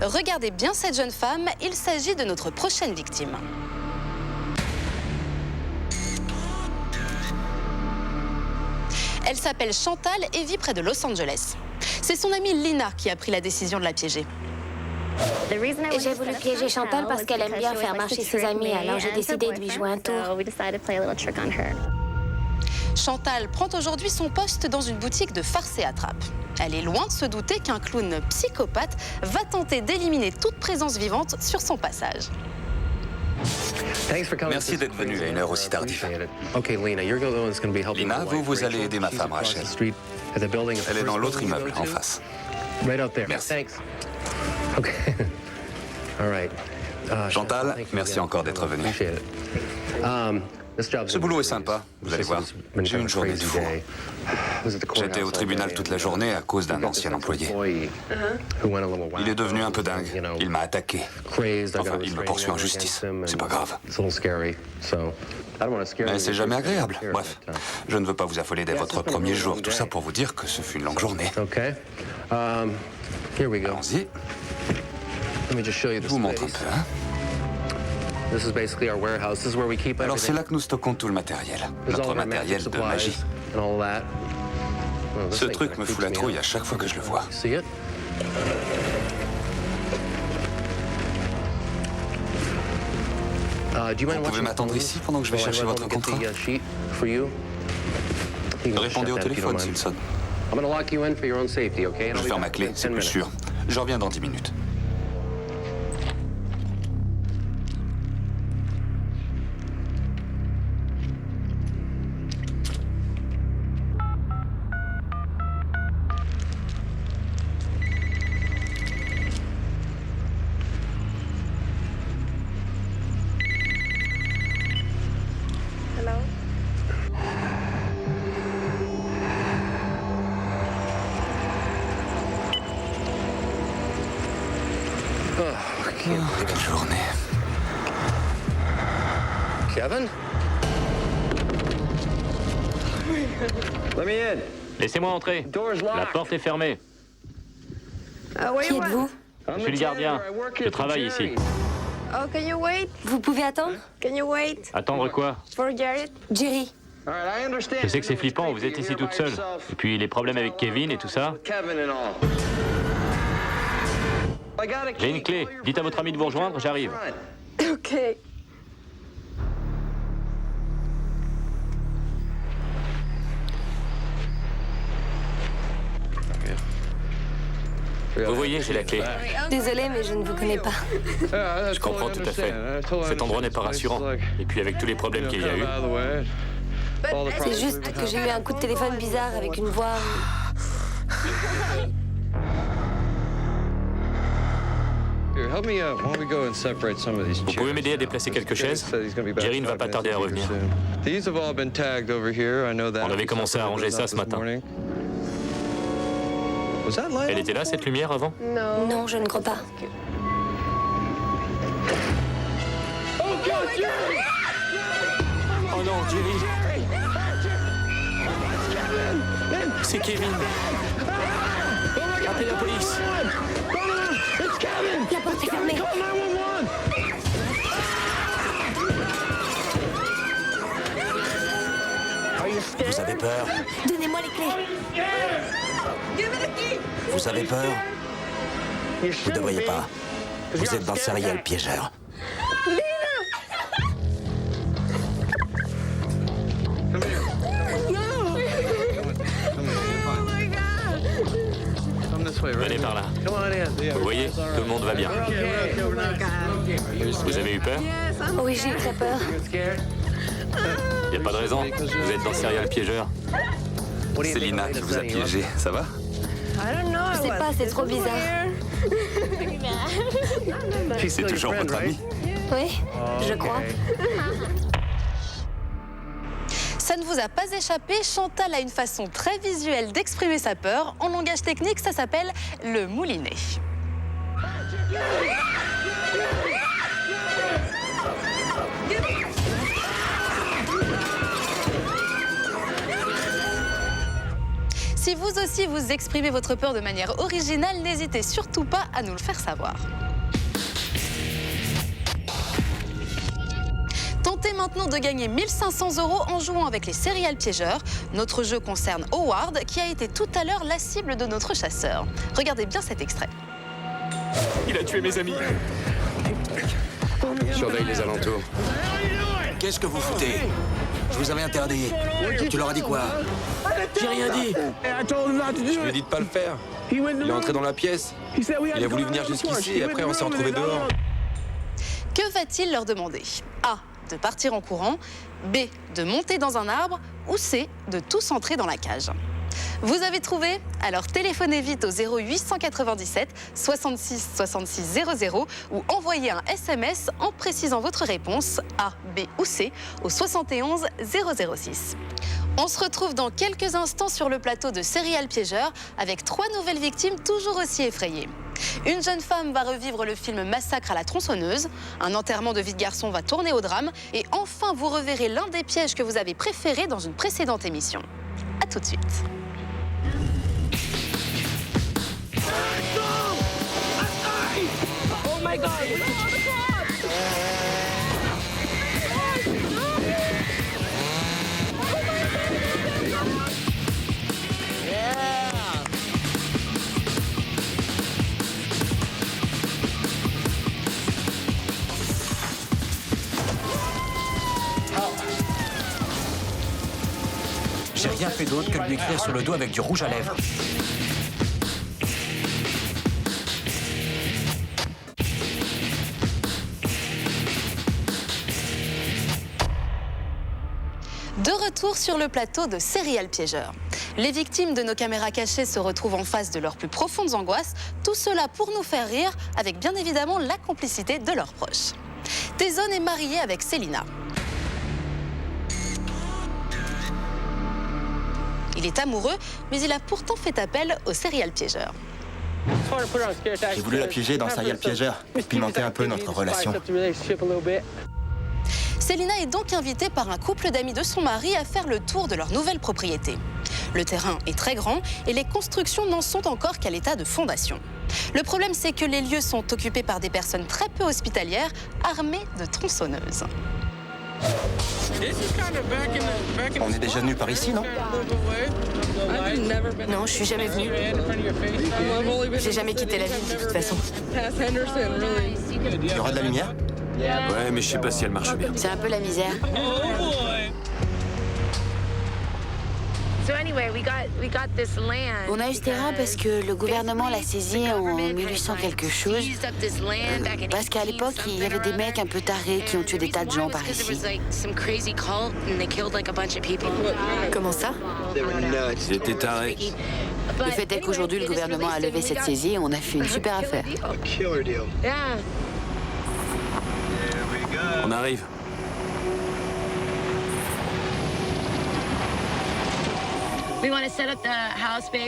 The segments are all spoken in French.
Regardez bien cette jeune femme, il s'agit de notre prochaine victime. Elle s'appelle Chantal et vit près de Los Angeles. C'est son amie Lina qui a pris la décision de la piéger. J'ai voulu piéger Chantal parce qu'elle aime bien faire marcher ses amis, alors j'ai décidé de lui jouer un tour. Chantal prend aujourd'hui son poste dans une boutique de farce et attrape. Elle est loin de se douter qu'un clown psychopathe va tenter d'éliminer toute présence vivante sur son passage. Merci d'être venu à une heure aussi tardive. Lina, vous allez aider ma femme Rachel. Elle est dans l'autre immeuble, en face. Merci. Chantal, merci encore d'être venue. Ce boulot est sympa, vous allez voir. J'ai eu une journée de fou. J'étais au tribunal toute la journée à cause d'un ancien employé. Il est devenu un peu dingue. Il m'a attaqué. Enfin, il me poursuit en justice. C'est pas grave. Mais c'est jamais agréable. Bref, je ne veux pas vous affoler dès votre premier jour. Tout ça pour vous dire que ce fut une longue journée. Allons-y. Je vous montre un peu, hein. Alors c'est là que nous stockons tout le matériel. Notre matériel de magie. Ce truc me fout la trouille à chaque fois que je le vois. Vous pouvez m'attendre ici pendant que je vais chercher votre contrat? Répondez au téléphone s'il sonne. Je ferme ma clé, c'est plus sûr. Je reviens dans 10 minutes. Quelle journée. Kevin? Laissez-moi entrer. La porte est fermée. Qui êtes-vous? Je suis le gardien. Je travaille ici. Vous pouvez attendre? Attendre quoi? Jerry. Je sais que c'est flippant, vous êtes ici toute seule. Et puis les problèmes avec Kevin et tout ça. J'ai une clé. Dites à votre ami de vous rejoindre, j'arrive. OK. Vous voyez, j'ai la clé. Désolée, mais je ne vous connais pas. Je comprends tout à fait. Cet endroit n'est pas rassurant. Et puis avec tous les problèmes qu'il y a eu. C'est juste que j'ai eu un coup de téléphone bizarre avec une voix... Vous pouvez m'aider à déplacer quelques chaises? Jerry ne va pas tarder à revenir. On avait commencé à arranger ça ce matin. Elle était là, cette lumière, avant? Non, je ne crois pas. Oh non, Jerry! C'est Kevin! Appelez la police! La porte est fermée. Vous avez peur? Donnez-moi les clés. Vous avez peur? Vous ne devriez pas. Vous êtes dans le serial piégeur. Venez par là. Vous voyez, tout le monde va bien. Vous avez eu peur? Oui, j'ai eu très peur. Il n'y a pas de raison. Vous êtes dans le serial piégeur. C'est Lina qui vous a piégé, ça va? Je sais pas, c'est trop bizarre. C'est toujours votre ami? Oui, je crois. Ça ne vous a pas échappé, Chantal a une façon très visuelle d'exprimer sa peur. En langage technique, ça s'appelle le moulinet. Si Si vous aussi vous exprimez votre peur de manière originale, n'hésitez surtout pas à nous le faire savoir. Tentez maintenant de gagner 1500 € en jouant avec les serial piégeurs. Notre jeu concerne Howard, qui a été tout à l'heure la cible de notre chasseur. Regardez bien cet extrait. Il a tué mes amis. Surveille les alentours. Qu'est-ce que vous foutez? Je vous avais interdit. Tu leur as dit quoi? J'ai rien dit. Je lui ai dit de pas le faire. Il est entré dans la pièce. Il a voulu venir jusqu'ici et après on s'est retrouvés dehors. Que va-t-il leur demander? A. De partir en courant. B. De monter dans un arbre. Ou C. De tous entrer dans la cage. Vous avez trouvé? Alors téléphonez vite au 0897 66 66 00 ou envoyez un SMS en précisant votre réponse A, B ou C au 71 006. On se retrouve dans quelques instants sur le plateau de Serial Piégeur avec 3 nouvelles victimes toujours aussi effrayées. Une jeune femme va revivre le film Massacre à la tronçonneuse, un enterrement de vie de garçon va tourner au drame et enfin vous reverrez l'un des pièges que vous avez préférés dans une précédente émission. A tout de suite. Oh my God! J'ai rien fait d'autre que de lui écrire sur le dos avec du rouge à lèvres. De retour sur le plateau de Serial Piégeur. Les victimes de nos caméras cachées se retrouvent en face de leurs plus profondes angoisses, tout cela pour nous faire rire, avec bien évidemment la complicité de leurs proches. Tyson est marié avec Selina. Il est amoureux, mais il a pourtant fait appel au serial piégeur. J'ai voulu la piéger dans Serial Piégeur pour pimenter un peu notre relation. Selina est donc invitée par un couple d'amis de son mari à faire le tour de leur nouvelle propriété. Le terrain est très grand et les constructions n'en sont encore qu'à l'état de fondation. Le problème, c'est que les lieux sont occupés par des personnes très peu hospitalières, armées de tronçonneuses. On est déjà venu par ici, non? Non, je suis jamais venue. J'ai jamais quitté la ville, de toute façon. Il y aura de la lumière? Ouais, mais je sais pas si elle marche bien. C'est un peu la misère. On a eu ce terrain parce que le gouvernement l'a saisi en 1800 quelque chose. Parce qu'à l'époque, il y avait des mecs un peu tarés qui ont tué des tas de gens par ici. Comment ça? Ils étaient tarés. Le fait est qu'aujourd'hui, le gouvernement a levé cette saisie et on a fait une super affaire. On arrive.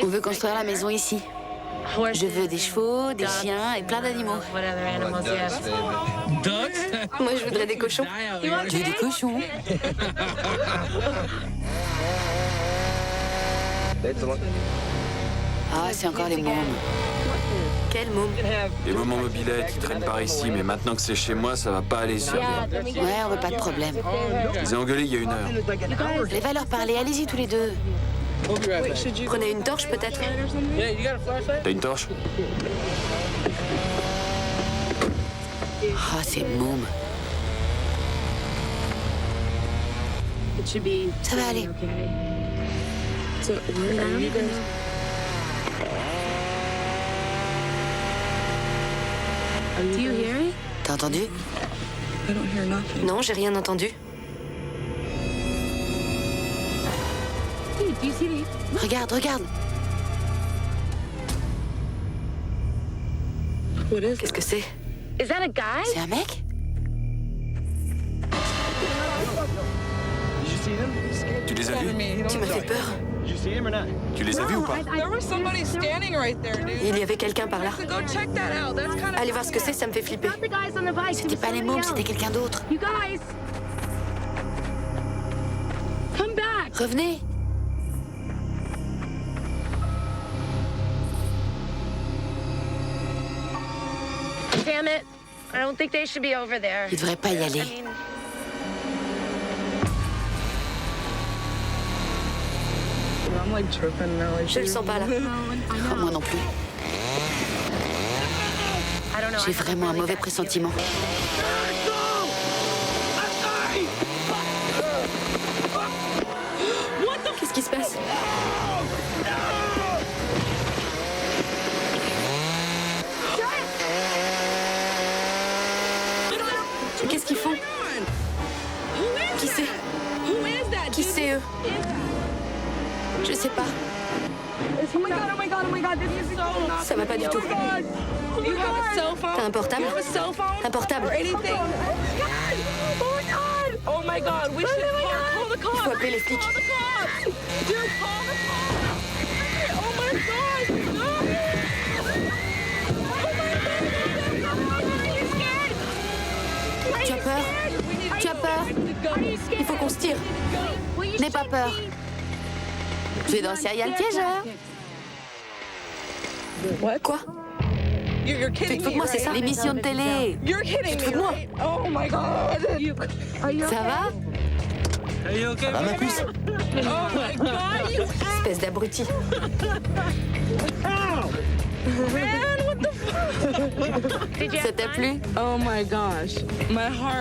On veut construire la maison ici. Je veux des chevaux, des chiens et plein d'animaux. Moi, je voudrais des cochons. J'ai des cochons. Ah, c'est encore les mômes. Quel môme? Les moments mobilettes, ils traînent par ici, mais maintenant que c'est chez moi, ça va pas aller survivre. Ouais, on veut pas de problème. Je les ai engueulés il y a 1 heure. Les va leur parler, allez-y tous les deux. Prenez une torche peut-être. T'as une torche? Ah, c'est môme. Ça va aller. T'as entendu? Non, j'ai rien entendu. Regarde, regarde. Qu'est-ce que c'est? C'est un mec? Tu les as vus? Tu m'as fait peur. Tu les as vus ou pas? Il y avait quelqu'un par là. Allez voir ce que c'est, ça me fait flipper. C'était pas les mômes, c'était quelqu'un d'autre. Revenez. Il devrait pas y aller. Je le sens pas là. Oh, moi non plus. J'ai vraiment un mauvais pressentiment. Qu'est-ce qui se passe? Qu'est-ce qu'ils font? Qui c'est? Qui c'est eux? Je sais pas. Ça va pas du tout. T'as un portable? Un portable? Il faut appeler les flics. Tu as peur? Tu as peur? Il faut qu'on se tire. N'aie pas peur. Tu es dans Serial Piégeur. Quoi? Tu te fous de moi, c'est ça? L'émission de télé. Tu te fous de moi? Ça va? Ça va, ma puce? Espèce d'abruti. Ça t'a plu?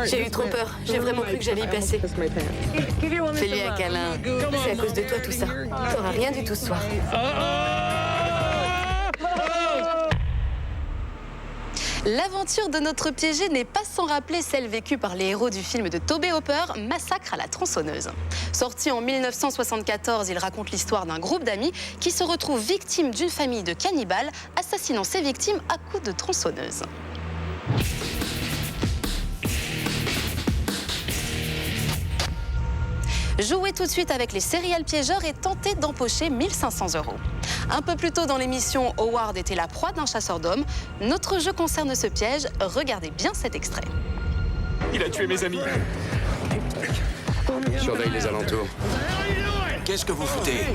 J'ai eu trop peur. J'ai vraiment cru que j'allais y passer. Fais-lui un câlin. C'est à cause de toi tout ça. T'auras rien du tout ce soir. L'aventure de notre piégé n'est pas sans rappeler celle vécue par les héros du film de Tobe Hooper, Massacre à la tronçonneuse. Sorti en 1974, il raconte l'histoire d'un groupe d'amis qui se retrouvent victimes d'une famille de cannibales, assassinant ses victimes à coups de tronçonneuse. Jouez tout de suite avec les serial piégeurs et tentez d'empocher 1 500 €. Un peu plus tôt dans l'émission, Howard était la proie d'un chasseur d'hommes. Notre jeu concerne ce piège. Regardez bien cet extrait. Il a tué mes amis. Surveille les alentours. Qu'est-ce que vous foutez?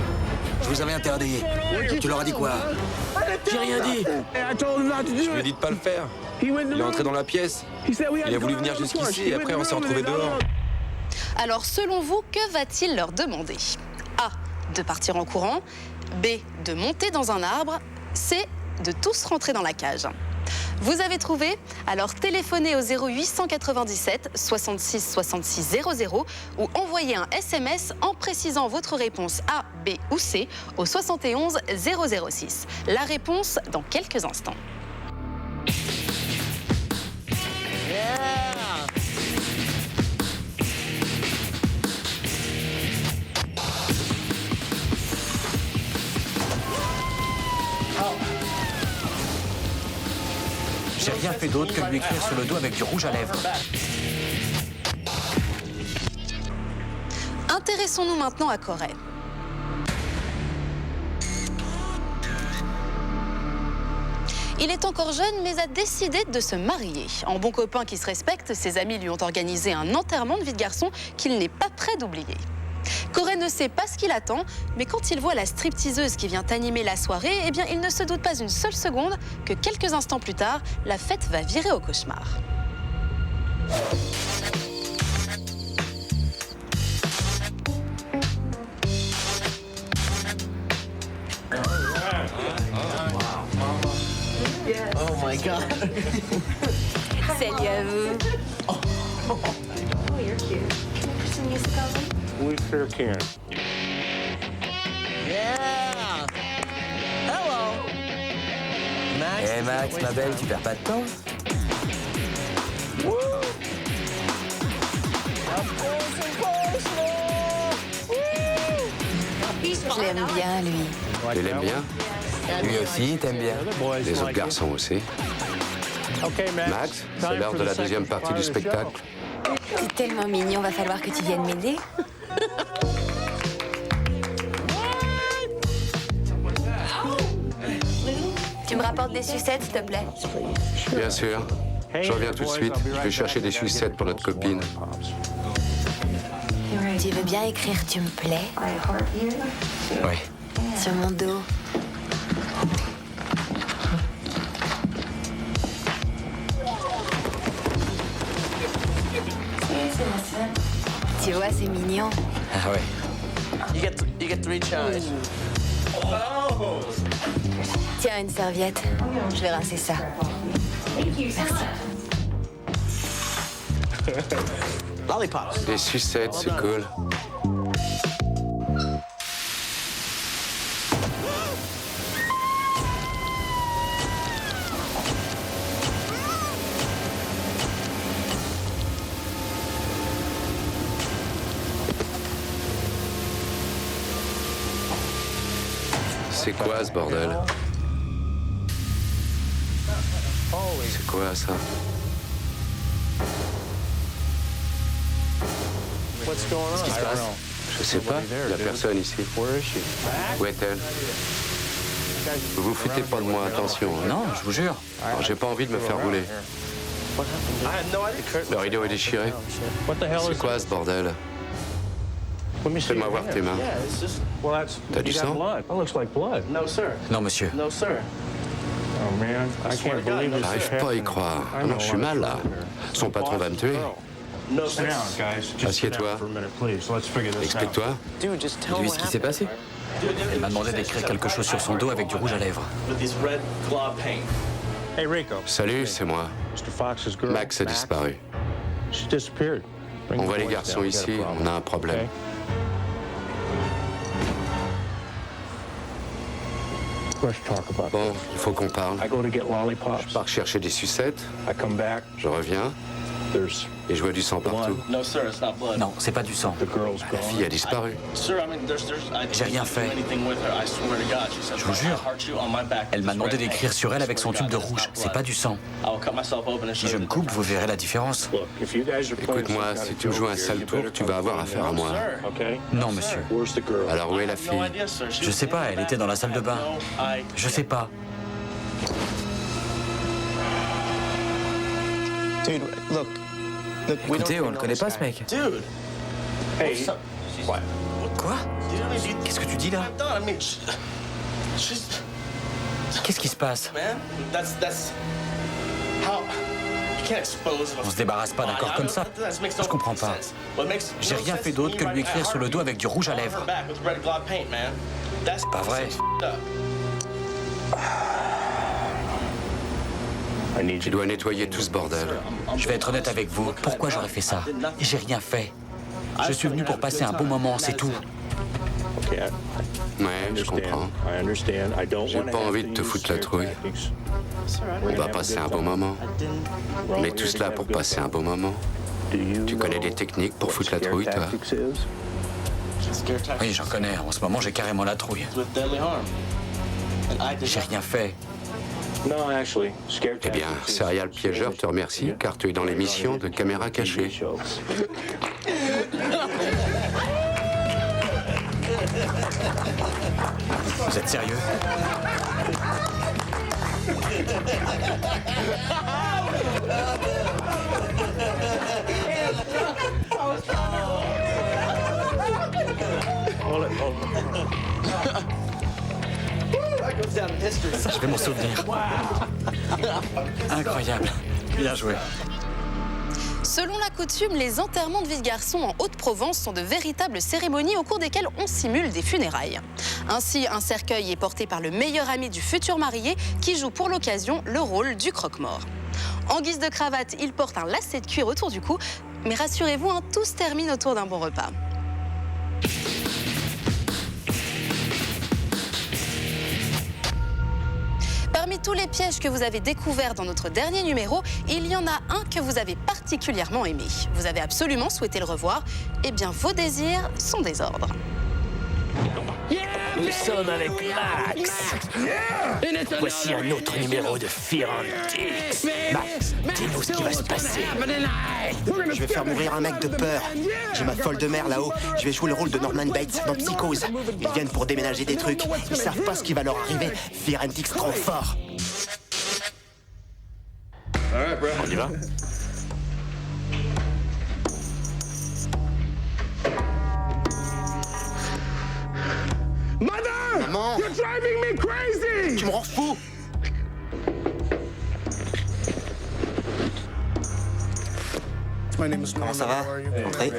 Je vous avais interdit. Tu leur as dit quoi? J'ai rien dit. Je lui ai dit de pas le faire. Il est entré dans la pièce. Il a voulu venir jusqu'ici et après on s'est retrouvés dehors. Alors, selon vous, que va-t-il leur demander? A. De partir en courant. B. De monter dans un arbre. C. De tous rentrer dans la cage. Vous avez trouvé? Alors téléphonez au 0897 66 66 00 ou envoyez un SMS en précisant votre réponse A, B ou C au 71 006. La réponse dans quelques instants. J'ai rien fait d'autre que lui écrire sur le dos avec du rouge à lèvres. Intéressons-nous maintenant à Corey. Il est encore jeune, mais a décidé de se marier. En bon copain qui se respecte, ses amis lui ont organisé un enterrement de vie de garçon qu'il n'est pas prêt d'oublier. Corey ne sait pas ce qu'il attend, mais quand il voit la stripteaseuse qui vient animer la soirée, eh bien, il ne se doute pas une seule seconde que quelques instants plus tard, la fête va virer au cauchemar. Oh my God. Salut à vous. We sure can. Yeah. Hello. Max. Eh Max, ma belle, tu perds pas de temps? Je l'aime bien, lui. Tu l'aimes bien? Lui aussi, t'aimes bien. Les autres garçons aussi. Max, c'est l'heure de la deuxième partie du spectacle. T'es tellement mignon, va falloir que tu viennes m'aider. Tu me rapportes des sucettes, s'il te plaît? Bien sûr. Je reviens tout de suite. Je vais chercher des sucettes pour notre copine. Tu veux bien écrire « Tu me plais » Oui. sur mon dos? Tu vois, c'est mignon. Ah ouais. You get 3 challenges. Tiens, une serviette. Je vais rincer ça. Merci. Lollipops. Les sucettes, c'est cool. C'est quoi ce bordel? C'est quoi ça? Qu'est-ce qui se passe? Je sais pas, il y a personne ici. Où est-elle? Vous vous foutez pas de moi, attention. Hein. Non, je vous jure. Alors, j'ai pas envie de me faire rouler. Le rideau est déchiré. C'est quoi ce bordel? Fais-moi voir tes mains. T'as du sang? Non, monsieur. J'arrive pas à y croire. Ah non, je suis mal là. Son patron va me tuer. Assieds-toi. Explique-toi. Dis-lui ce qui s'est passé. Elle m'a demandé d'écrire quelque chose sur son dos avec du rouge à lèvres. Salut, c'est moi. Max a disparu. On voit les garçons ici, on a un problème. Bon, il faut qu'on parle. Je pars chercher des sucettes. Je reviens. Et je vois du sang partout. Non, c'est pas du sang. La fille a disparu. J'ai rien fait. Je vous jure. Elle m'a demandé d'écrire sur elle avec son tube de rouge. C'est pas du sang. Si je me coupe, vous verrez la différence. Écoute-moi, si tu me joues un sale tour, tu vas avoir affaire à moi. Non, monsieur. Alors où est la fille? Je sais pas, elle était dans la salle de bain. Je sais pas. Écoutez, on le connaît pas, ce mec. Quoi? Qu'est-ce que tu dis là? Qu'est-ce qui se passe? On se débarrasse pas d'un corps comme ça. Je comprends pas. J'ai rien fait d'autre que lui écrire sur le dos avec du rouge à lèvres. C'est pas vrai. Tu dois nettoyer tout ce bordel. Je vais être honnête avec vous. Pourquoi j'aurais fait ça? J'ai rien fait. Je suis venu pour passer un bon moment, c'est tout. Ouais, je comprends. J'ai pas envie de te foutre la trouille. On va passer un bon moment. Mais tout cela pour passer un bon moment. Tu connais des techniques pour foutre la trouille, toi? Oui, j'en connais. En ce moment, j'ai carrément la trouille. J'ai rien fait. Eh bien, Serial Piégeur te remercie car tu es dans l'émission de Caméra Cachée. Vous êtes sérieux? Je vais m'en souvenir. Incroyable. Bien joué. Selon la coutume, les enterrements de vie de garçon en Haute-Provence sont de véritables cérémonies au cours desquelles on simule des funérailles. Ainsi, un cercueil est porté par le meilleur ami du futur marié qui joue pour l'occasion le rôle du croque-mort. En guise de cravate, il porte un lacet de cuir autour du cou, mais rassurez-vous, tout se termine autour d'un bon repas. Parmi tous les pièges que vous avez découverts dans notre dernier numéro, il y en a un que vous avez particulièrement aimé. Vous avez absolument souhaité le revoir. Eh bien, vos désirs sont des ordres. Nous sommes avec Max. Voici un autre numéro de Fear Antics. Max, dis-nous ce qui va se passer. Je vais faire mourir un mec de peur. J'ai ma folle de mère là-haut. Je vais jouer le rôle de Norman Bates dans Psychose. Ils viennent pour déménager des trucs. Ils savent pas ce qui va leur arriver. Fear Antics trop fort. On y va? Maman! You're driving me crazy! Tu me rends fou! Comment ça va? Entrez.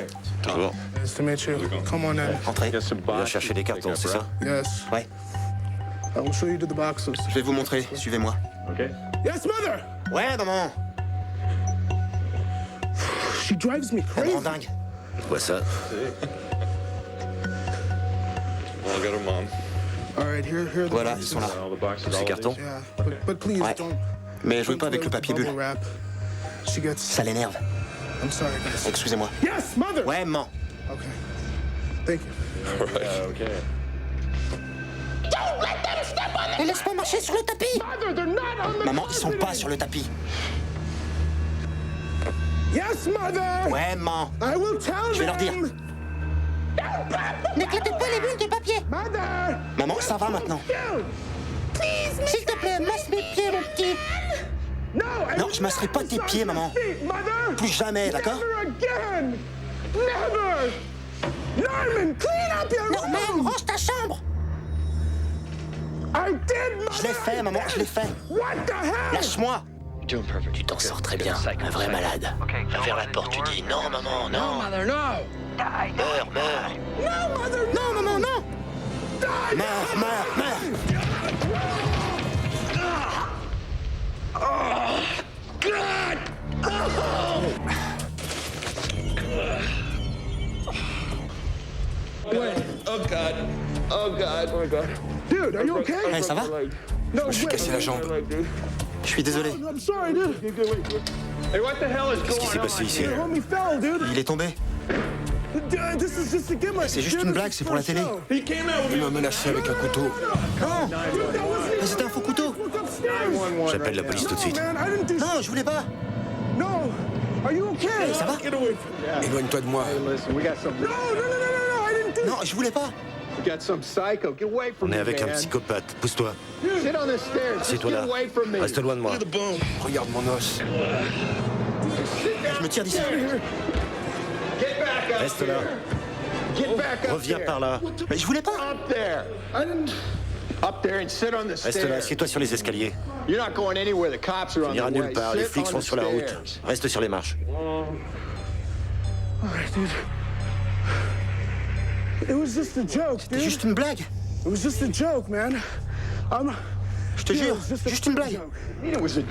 Bonjour. Entrez. On va chercher des cartons, c'est ça? Ouais. Je vais vous montrer, suivez-moi. Ouais, maman. Elle me rend dingue. Quoi ça? Voilà, ils sont là. Tous ces cartons? Ouais. Mais jouez pas avec le papier bulle. Ça l'énerve. Excusez-moi. Ouais, maman. Et laisse-moi marcher sur le tapis. Maman, ils sont pas sur le tapis. Ouais, maman. Je vais leur dire. N'éclatez pas les bulles de papier. Maman, ça va maintenant. S'il te plaît, masse mes pieds, mon petit. Non, je masserai pas tes pieds, maman. Plus jamais, d'accord? Norman, range ta chambre. Je l'ai fait, maman, je l'ai fait. Lâche-moi. Tu t'en sors très bien, un vrai malade. Va vers la porte, tu dis non, maman, non. Meurs, meurs. Non, maman, non. Meurs, meurs, meurs. Hey, ça va? Je me suis cassé la jambe. Je suis désolé. Qu'est-ce qui s'est passé ici? Il est tombé. C'est juste une blague, c'est pour la télé. Il m'a menacé avec un couteau. Non! Mais c'était un faux couteau. J'appelle la police tout de suite. Non, je voulais pas. Ça va? Éloigne-toi de moi. Non, je voulais pas. On est avec un psychopathe. Pousse-toi. Assieds-toi là. Reste loin de moi. Regarde mon os. Je me tire d'ici. Reste là. Reviens par là. Mais je voulais pas. Reste là, assieds-toi sur les escaliers. Tu n'iras nulle part, les flics sont sur la route. Reste sur les marches. C'était juste une blague. Je te jure, juste une blague.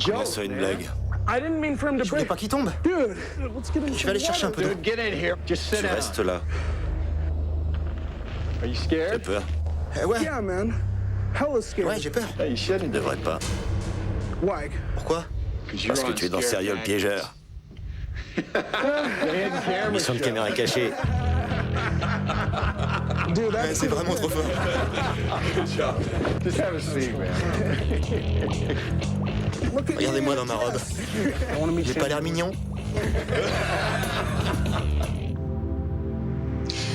Comment ça, une blague? Je voulais pas qu'il tombe. Je vais aller chercher un peu d'eau. Tu restes là. T'as peur? Ouais. Ouais, j'ai peur. Tu ne devrais pas. Pourquoi? Parce que tu es dans Serial Piégeur. Mission de caméra cachée. C'est vraiment trop fort. Regardez-moi dans ma robe. J'ai pas l'air mignon?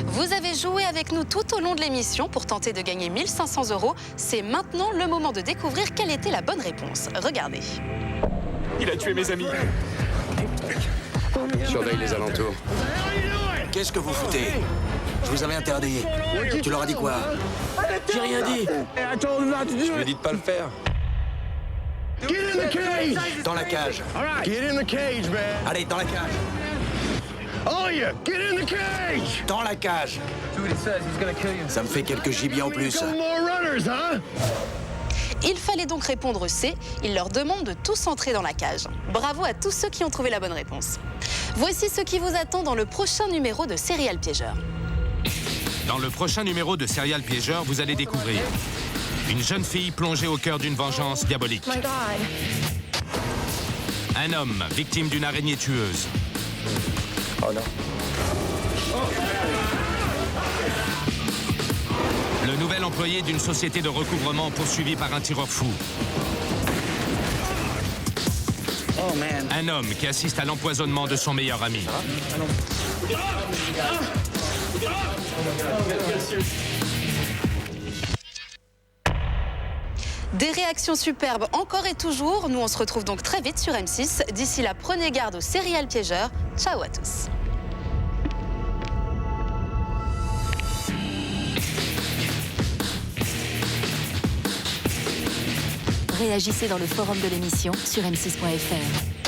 Vous avez joué avec nous tout au long de l'émission pour tenter de gagner 1 500 €. C'est maintenant le moment de découvrir quelle était la bonne réponse. Regardez. Il a tué mes amis. Surveille les alentours. Qu'est-ce que vous foutez? Je vous avais interdit. Tu leur as dit quoi? J'ai rien dit. Je lui ai dit de pas le faire. Dans la cage. Allez, dans la cage. Dans la cage. Ça me fait quelques gibiers en plus. Il fallait donc répondre C. Il leur demande de tous entrer dans la cage. Bravo à tous ceux qui ont trouvé la bonne réponse. Voici ce qui vous attend dans le prochain numéro de Serial Piégeur. Dans le prochain numéro de Serial Piégeur, vous allez découvrir une jeune fille plongée au cœur d'une vengeance diabolique. Un homme victime d'une araignée tueuse. Oh non. Le nouvel employé d'une société de recouvrement poursuivi par un tireur fou. Un homme qui assiste à l'empoisonnement de son meilleur ami. Des réactions superbes encore et toujours. Nous, on se retrouve donc très vite sur M6. D'ici là, prenez garde aux Serial Piégeurs. Ciao à tous. Réagissez dans le forum de l'émission sur m6.fr.